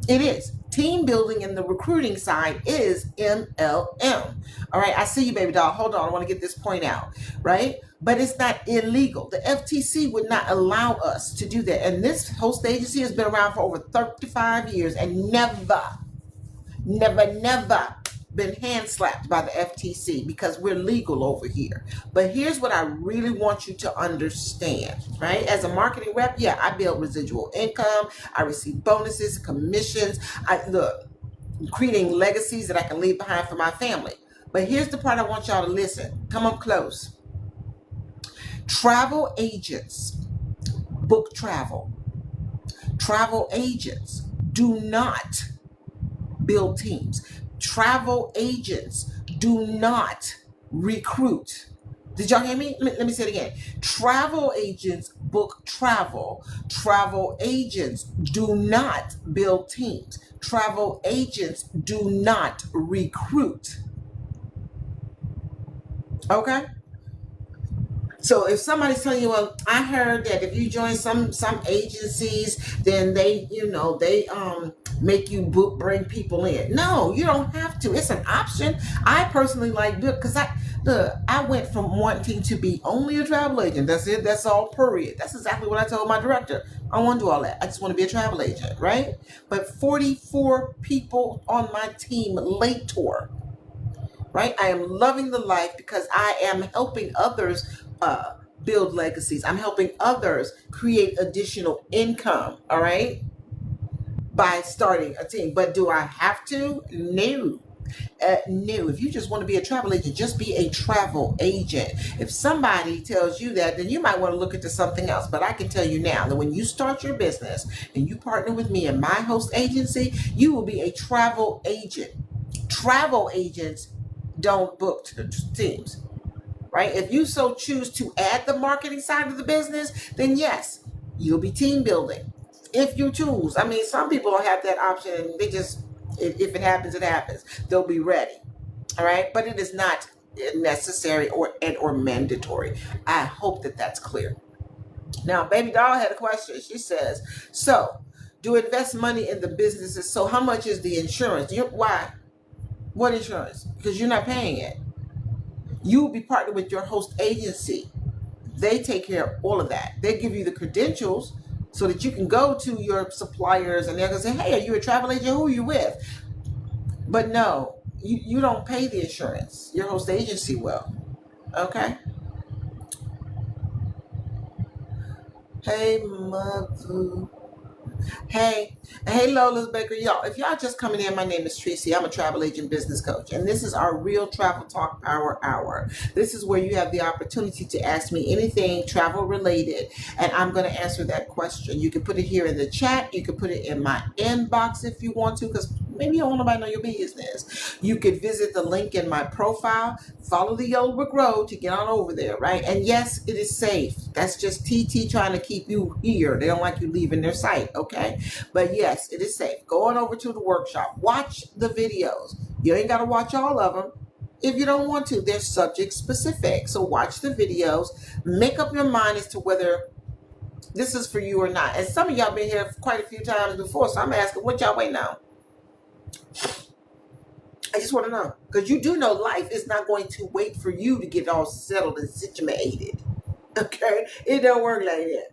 It is. Team building and the recruiting side is MLM. All right, I see you, baby doll. Hold on, I want to get this point out, right? But it's not illegal. The FTC would not allow us to do that. And this host agency has been around for over 35 years and never been hand slapped by the FTC because we're legal over here. But here's what I really want you to understand, right? As a marketing rep, yeah, I build residual income. I receive bonuses, commissions. Creating legacies that I can leave behind for my family. But here's the part I want y'all to listen. Come up close. Travel agents book travel. Travel agents do not build teams. Travel agents do not recruit. Did y'all hear me? Let me say it again. Travel agents book travel. Travel agents do not build teams. Travel agents do not recruit. Okay? So if somebody's telling you, well, I heard that if you join some agencies, then they make you bring people in. No, you don't have to. It's an option. I personally like it because I went from wanting to be only a travel agent. That's it. That's all. Period. That's exactly what I told my director. I don't want to do all that. I just want to be a travel agent, right? But 44 people on my team late tour. Right? I am loving the life because I am helping others build legacies. I'm helping others create additional income. All right? By starting a team. But do I have to? No. No. If you just want to be a travel agent, just be a travel agent. If somebody tells you that, then you might want to look into something else. But I can tell you now that when you start your business and you partner with me in my host agency, you will be a travel agent. Travel agents don't book teams, right? If you so choose to add the marketing side of the business, then yes, you'll be team building. If you choose, I mean, some people don't have that option and they just, if it happens, it happens. They'll be ready, all right? But it is not necessary or mandatory. I hope that that's clear. Now, baby doll had a question. She says, so do invest money in the businesses. So how much is the insurance? Why? What insurance? Because you're not paying it. You will be partnered with your host agency. They take care of all of that. They give you the credentials so that you can go to your suppliers and they're going to say, hey, are you a travel agent? Who are you with? But no, you don't pay the insurance. Your host agency will. Okay? Hey, mother. Hey Lola's Baker. Y'all, if y'all just coming in, my name is Tracy. I'm a travel agent business coach, and this is our Real Travel Talk Power Hour. This is where you have the opportunity to ask me anything travel related, and I'm going to answer that question. You can put it here in the chat. You can put it in my inbox if you want to, because maybe you don't want nobody to know your business. You could visit the link in my profile, follow the Yellow Brick Road to get on over there, right? And yes, it is safe. That's just TT trying to keep you here. They don't like you leaving their site, okay? But yes, it is safe. Go on over to the workshop. Watch the videos. You ain't got to watch all of them. If you don't want to, they're subject specific. So watch the videos. Make up your mind as to whether this is for you or not. And some of y'all been here quite a few times before, so I'm asking, what y'all waiting on? I just want to know. Because you do know life is not going to wait for you to get all settled and situated. Okay? It don't work like that.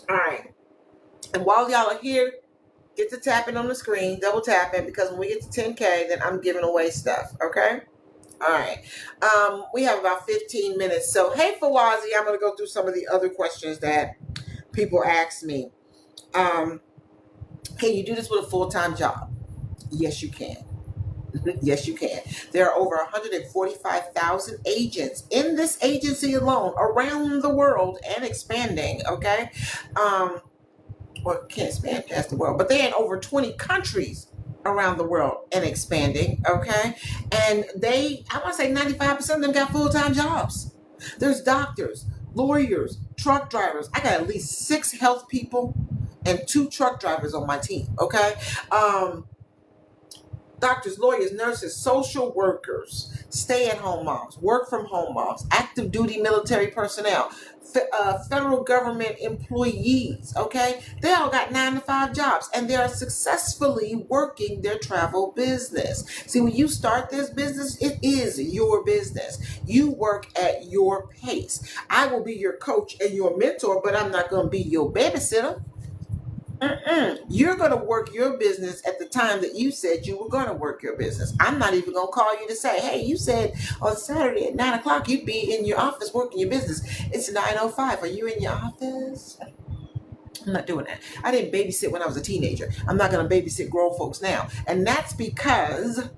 All right. And while y'all are here, get to tapping on the screen, double tapping, because when we get to 10K, then I'm giving away stuff. Okay? All right. We have about 15 minutes. So, hey, Fawazi, I'm going to go through some of the other questions that People ask me, can you do this with a full-time job? Yes, you can. Yes, you can. There are over 145,000 agents in this agency alone around the world and expanding. Okay. Well, can't expand past the world, but they're in over 20 countries around the world and expanding. Okay. And I want to say 95% of them got full-time jobs. There's doctors, lawyers, truck drivers. I got at least 6 health people and 2 truck drivers on my team. Okay. Doctors, lawyers, nurses, social workers, stay-at-home moms, work-from-home moms, active duty military personnel, federal government employees, okay? They all got 9-to-5 jobs, and they are successfully working their travel business. See, when you start this business, it is your business. You work at your pace. I will be your coach and your mentor, but I'm not going to be your babysitter. You're going to work your business at the time that you said you were going to work your business. I'm not even going to call you to say, hey, you said on Saturday at 9 o'clock you'd be in your office working your business. It's 9:05. Are you in your office? I'm not doing that. I didn't babysit when I was a teenager. I'm not going to babysit grown folks now. And that's because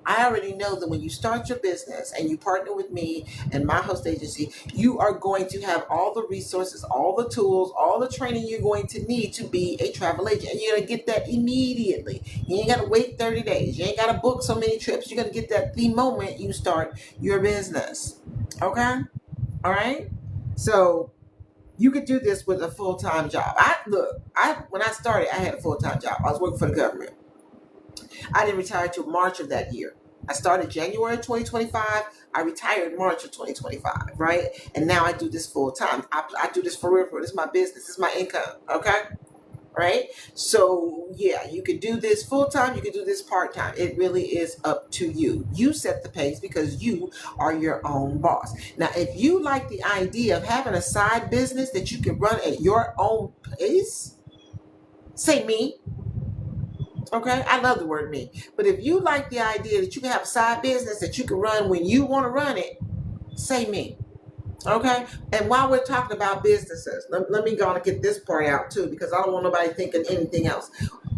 I already know that when you start your business and you partner with me and my host agency, you are going to have all the resources, all the tools, all the training you're going to need to be a travel agent. And you're going to get that immediately. You ain't got to wait 30 days. You ain't got to book so many trips. You're going to get that the moment you start your business. Okay? All right? So you could do this with a full-time job. When I started, I had a full-time job. I was working for the government. I didn't retire till March of that year. I started January 2025. I retired March of 2025, right? And now I do this full time. I do this for real. This is my business. This is my income, okay? Right? So, yeah, you can do this full time. You can do this part time. It really is up to you. You set the pace because you are your own boss. Now, if you like the idea of having a side business that you can run at your own pace, say me. Okay, I love the word me. But if you like the idea that you can have a side business that you can run when you want to run it, say me. Okay, and while we're talking about businesses, let me go and get this part out too, because I don't want nobody thinking anything else.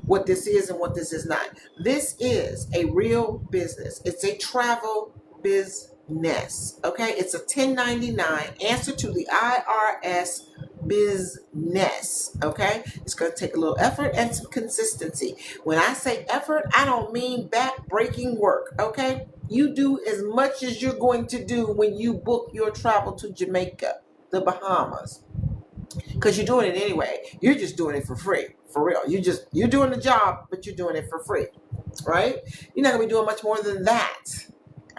What this is and what this is not. This is a real business. It's a travel business. Okay, it's a 1099 answer to the IRS business. Okay, it's going to take a little effort and some consistency. When I say effort, I don't mean back-breaking work. Okay, you do as much as you're going to do when you book your travel to Jamaica, the Bahamas, because you're doing it anyway. You're just doing it for free, for real. You're doing the job, but you're doing it for free, right? You're not gonna be doing much more than that.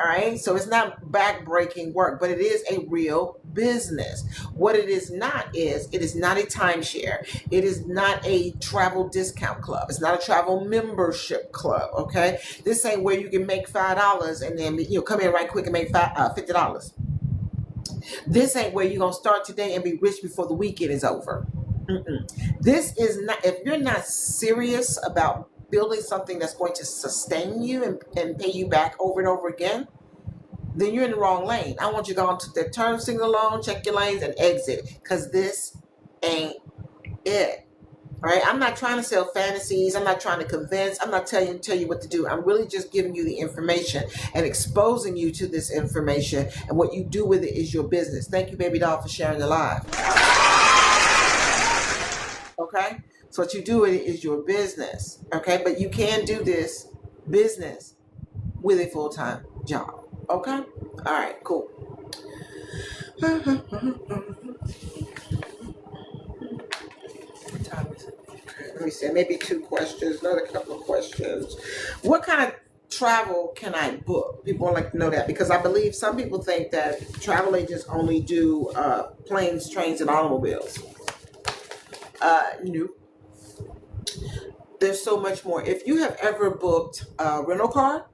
All right, so it's not back-breaking work, but it is a real business. What it is not a timeshare. It is not a travel discount club. It's not a travel membership club. Okay, this ain't where you can make $5 and then come in right quick and make $50. This ain't where you're gonna start today and be rich before the weekend is over. This is not. If you're not serious about building something that's going to sustain you and pay you back over and over again, then you're in the wrong lane. I want you to go on to the turn signal alone, check your lanes, and exit, because this ain't it. All right, I'm not trying to sell fantasies. I'm not trying to convince. I'm not tell you what to do. I'm really just giving you the information and exposing you to this information, and what you do with it is your business. Thank you, Baby Doll, for sharing the live. Okay, so what you do with it is your business. Okay, but you can do this business with a full-time job. Okay, all right, cool. What time is it? Let me see, maybe 2 questions, another couple of questions. What kind of travel can I book? People would like to know that, because I believe some people think that travel agents only do planes, trains, and automobiles. No. There's so much more. If you have ever booked a rental car,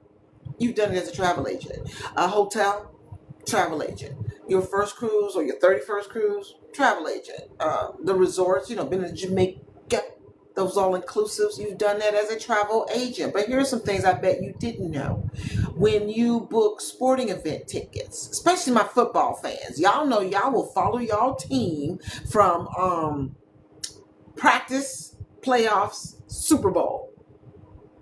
you've done it as a travel agent. A hotel, travel agent. Your first cruise or your 31st cruise, travel agent. The resorts, been to Jamaica, those all-inclusives, you've done that as a travel agent. But here's some things I bet you didn't know. When you book sporting event tickets, especially my football fans, y'all know y'all will follow y'all team from Practice, playoffs, Super Bowl.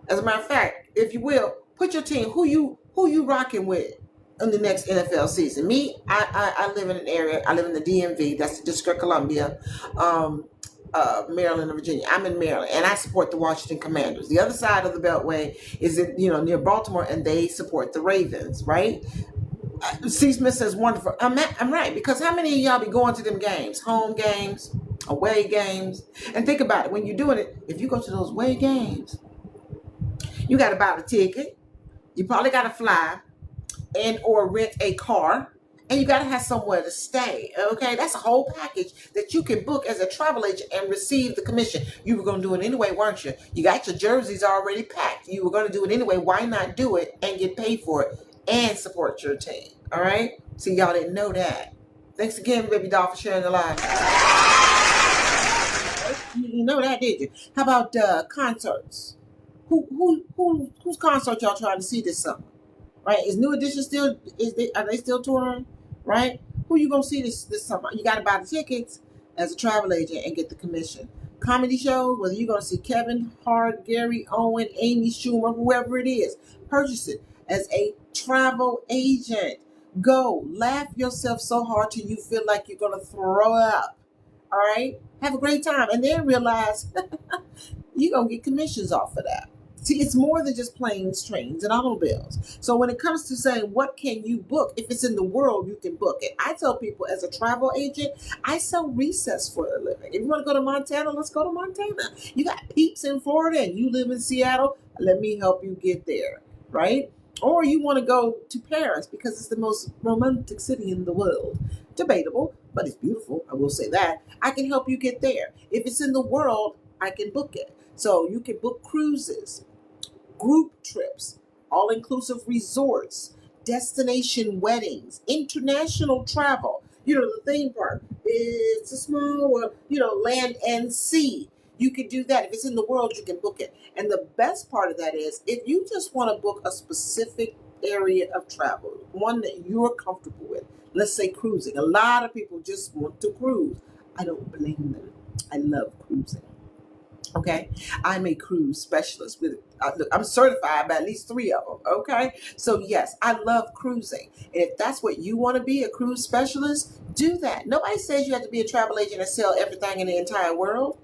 As a matter of fact, if you will, put your team, who you rocking with in the next NFL season. Me, I live in an area, I live in the DMV, that's the District of Columbia, Maryland and Virginia. I'm in Maryland, and I support the Washington Commanders. The other side of the Beltway is near Baltimore, and they support the Ravens, right? C. Smith says wonderful. I'm right, because how many of y'all be going to them games, home games, away games? And think about it, when you're doing it, if you go to those away games, you got to buy the ticket. You probably got to fly and or rent a car. And you got to have somewhere to stay. Okay, that's a whole package that you can book as a travel agent and receive the commission. You were going to do it anyway, weren't you? You got your jerseys already packed. You were going to do it anyway. Why not do it and get paid for it and support your team? All right. See, y'all didn't know that. Thanks again, Baby Doll, for sharing the live. You know that, did you? How about concerts? Whose concert y'all trying to see this summer? Right? Is New Edition still? Are they still touring? Right? Who you gonna see this summer? You got to buy the tickets as a travel agent and get the commission. Comedy shows, whether you're gonna see Kevin Hart, Gary Owen, Amy Schumer, whoever it is, purchase it as a travel agent. Go laugh yourself so hard till you feel like you're gonna throw up. All right, have a great time, and then realize you're gonna get commissions off of that. See, it's more than just planes, trains, and automobiles. So when it comes to saying what can you book, if it's in the world, you can book it. I tell people, as a travel agent, I sell recess for a living. If you want to go to Montana, let's go to Montana. You got peeps in Florida and you live in Seattle, let me help you get there, right? Or you want to go to Paris because it's the most romantic city in the world. Debatable, but it's beautiful, I will say that. I can help you get there. If it's in the world, I can book it. So you can book cruises, group trips, all-inclusive resorts, destination weddings, international travel. The theme park, it's a small, land and sea. You can do that. If it's in the world, you can book it. And the best part of that is, if you just want to book a specific area of travel, one that you're comfortable with, let's say cruising. A lot of people just want to cruise. I don't blame them. I love cruising. Okay, I'm a cruise specialist with. I'm certified by at least 3 of them. Okay, so yes, I love cruising, and if that's what you want to be, a cruise specialist, do that. Nobody says you have to be a travel agent and sell everything in the entire world,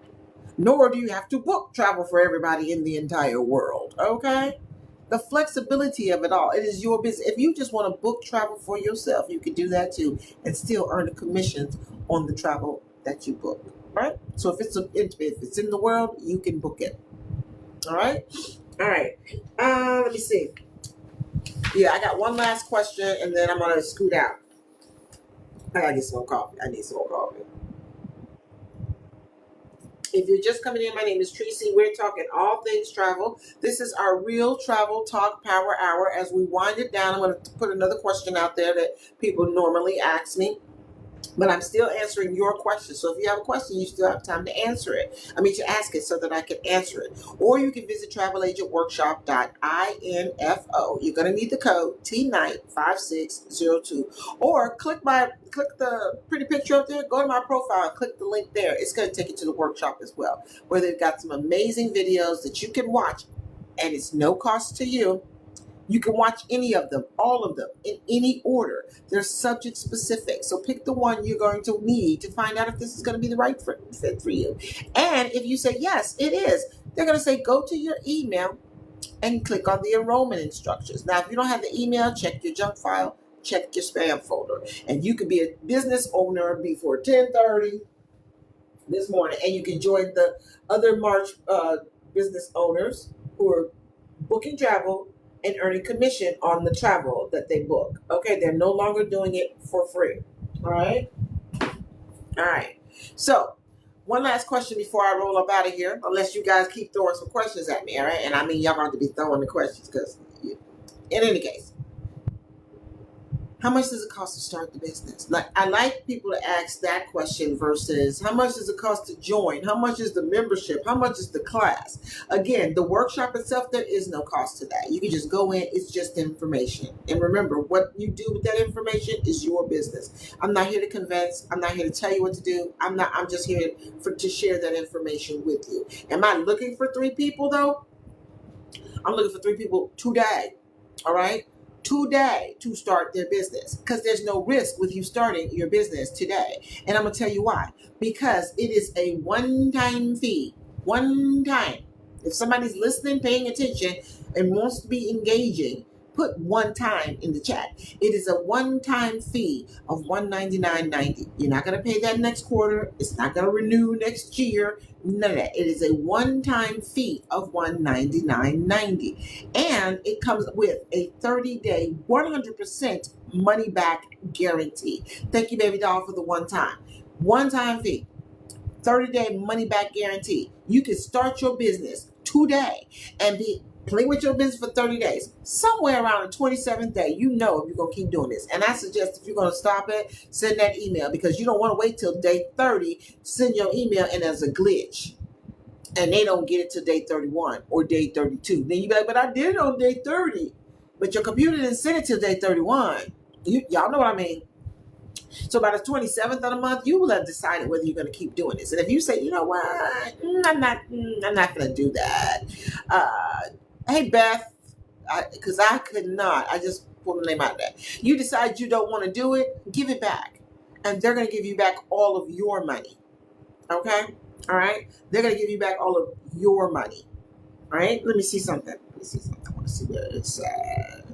nor do you have to book travel for everybody in the entire world. Okay, the flexibility of it all. It is your business. If you just want to book travel for yourself, you can do that too, and still earn the commissions on the travel that you book. Right? So if it's in the world, you can book it. All right? All right. Let me see. Yeah, I got one last question, and then I'm going to scoot out. I got to get some more coffee. I need some more coffee. If you're just coming in, my name is Tracy. We're talking all things travel. This is our Real Travel Talk Power Hour. As we wind it down, I'm going to put another question out there that people normally ask me. But I'm still answering your questions. So if you have a question, you still have time to answer it. To ask it so that I can answer it. Or you can visit travelagentworkshop.info. You're going to need the code TNIGHT5602. Or click the pretty picture up there. Go to my profile and click the link there. It's going to take you to the workshop as well, where they've got some amazing videos that you can watch. And it's no cost to you. You can watch any of them, all of them, in any order. They're subject specific. So pick the one you're going to need to find out if this is going to be the right fit for you. And if you say, yes, it is, they're going to say, go to your email and click on the enrollment instructions. Now, if you don't have the email, check your junk file, check your spam folder. And you could be a business owner before 10:30 this morning. And you can join the other March business owners who are booking travel and earning commission on the travel that they book. Okay, they're no longer doing it for free. All right? All right. So, one last question before I roll up out of here, unless you guys keep throwing some questions at me, all right? And y'all going to be throwing the questions because, in any case, How much does it cost to start the business? Like, I like people to ask that question versus how much does it cost to join? How much is the membership? How much is the class? Again, the workshop itself, there is no cost to that. You can just go in, it's just information. And remember, what you do with that information is your business. I'm not here to convince, I'm not here to tell you what to do. I'm just here to share that information with you. Am I looking for 3 people though? I'm looking for 3 people today. All right? Today to start their business, because there's no risk with you starting your business today. And I'm going to tell you why. Because it is a one-time fee. One time. If somebody's listening, paying attention, and wants to be engaging, put one time in the chat. It is a one-time fee of $199.90. You're not going to pay that next quarter. It's not going to renew next year. None of that. It is a one-time fee of $199.90. And it comes with a 30-day, 100% money-back guarantee. Thank you, baby doll, for the one-time fee. 30-day money-back guarantee. You can start your business today and play with your business for 30 days. Somewhere around the 27th day, you know if you're going to keep doing this. And I suggest if you're going to stop it, send that email, because you don't want to wait till day 30, send your email and there's a glitch. And they don't get it till day 31 or day 32. Then you be like, but I did it on day 30. But your computer didn't send it till day 31. Y'all know what I mean. So by the 27th of the month, you will have decided whether you're going to keep doing this. And if you say, you know what, I'm not going to do that. Hey, Beth, because I could not. I just pulled the name out of that. You decide you don't want to do it, give it back. And they're going to give you back all of your money. Okay? All right? They're going to give you back all of your money. All right? Let me see something. I want to see where it's at.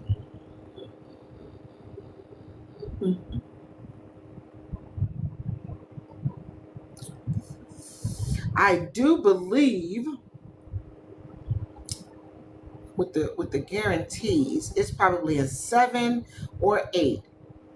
I do believe with the guarantees, it's probably a 7 or 8,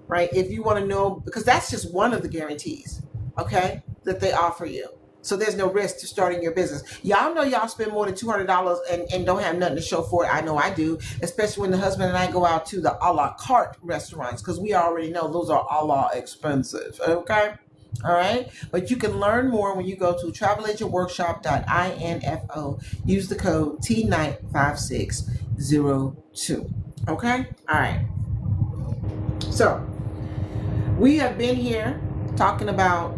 right? If you want to know, because that's just one of the guarantees, okay, that they offer you. So there's no risk to starting your business. Y'all know y'all spend more than $200 and don't have nothing to show for it. I know I do, especially when the husband and I go out to the a la carte restaurants, because we already know those are a la expensive, okay? All right, but you can learn more when you go to travelagentworkshop.info. Use the code TNIGHT5602. Okay, all right. So we have been here talking about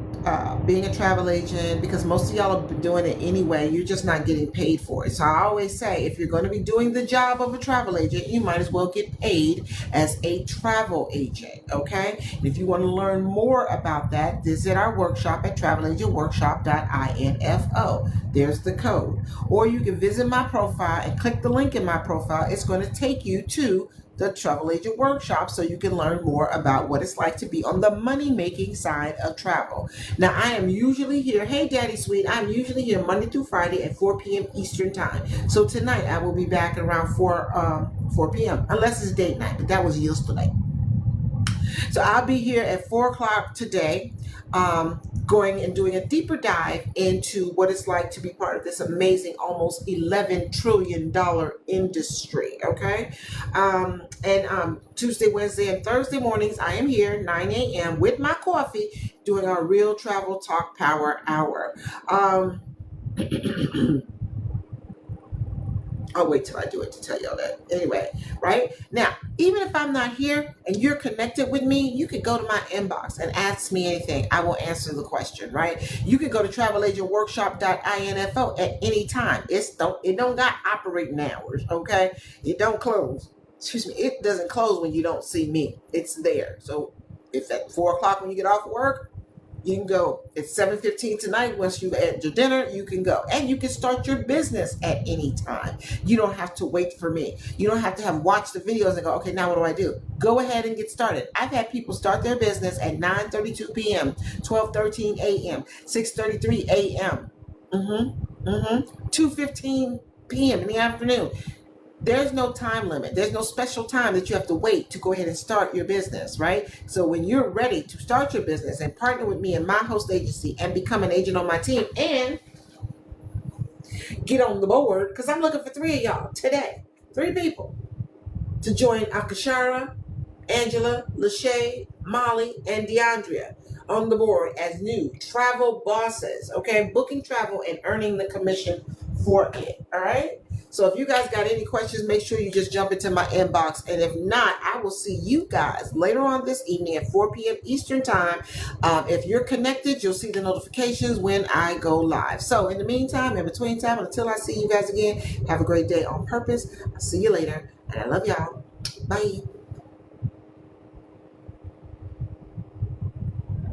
being a travel agent, because most of y'all have been doing it anyway. You're just not getting paid for it. So I always say, if you're going to be doing the job of a travel agent, you might as well get paid as a travel agent. Okay. And if you want to learn more about that, visit our workshop at travelagentworkshop.info. There's the code. Or you can visit my profile and click the link in my profile. It's going to take you to the Travel Agent Workshop, so you can learn more about what it's like to be on the money-making side of travel. Now, I am usually here, hey Daddy Sweet, I'm usually here Monday through Friday at 4 p.m. Eastern Time. So tonight I will be back at around 4 p.m. unless it's date night, but that was yesterday. So I'll be here at 4 o'clock today, going and doing a deeper dive into what it's like to be part of this amazing, almost $11 trillion industry. Okay. And Tuesday, Wednesday, and Thursday mornings, I am here 9 a.m. with my coffee doing our Real Travel Talk Power Hour. I'll wait till I do it to tell y'all that. Anyway, right? Now, even if I'm not here and you're connected with me, you can go to my inbox and ask me anything. I will answer the question, right? You can go to travelagentworkshop.info at any time. It don't got operating hours, okay? It don't close. Excuse me. It doesn't close when you don't see me. It's there. So if at 4 o'clock when you get off work, you can go. It's 7:15 tonight. Once you've had your dinner, you can go. And you can start your business at any time. You don't have to wait for me. You don't have to have watched the videos and go, okay, now what do I do? Go ahead and get started. I've had people start their business at 9:32 p.m., 12:13 a.m., 6:33 a.m., 2:15 p.m. in the afternoon. There's no time limit. There's no special time that you have to wait to go ahead and start your business, right? So when you're ready to start your business and partner with me in my host agency and become an agent on my team and get on the board, because I'm looking for 3 of y'all today, 3 people to join Akashara, Angela, Lachey, Molly, and DeAndrea on the board as new travel bosses. Okay, booking travel and earning the commission for it. All right. So if you guys got any questions, make sure you just jump into my inbox. And if not, I will see you guys later on this evening at 4 p.m. Eastern time. If you're connected, you'll see the notifications when I go live. So in the meantime, in between time, until I see you guys again, have a great day on purpose. I'll see you later. And I love y'all. Bye.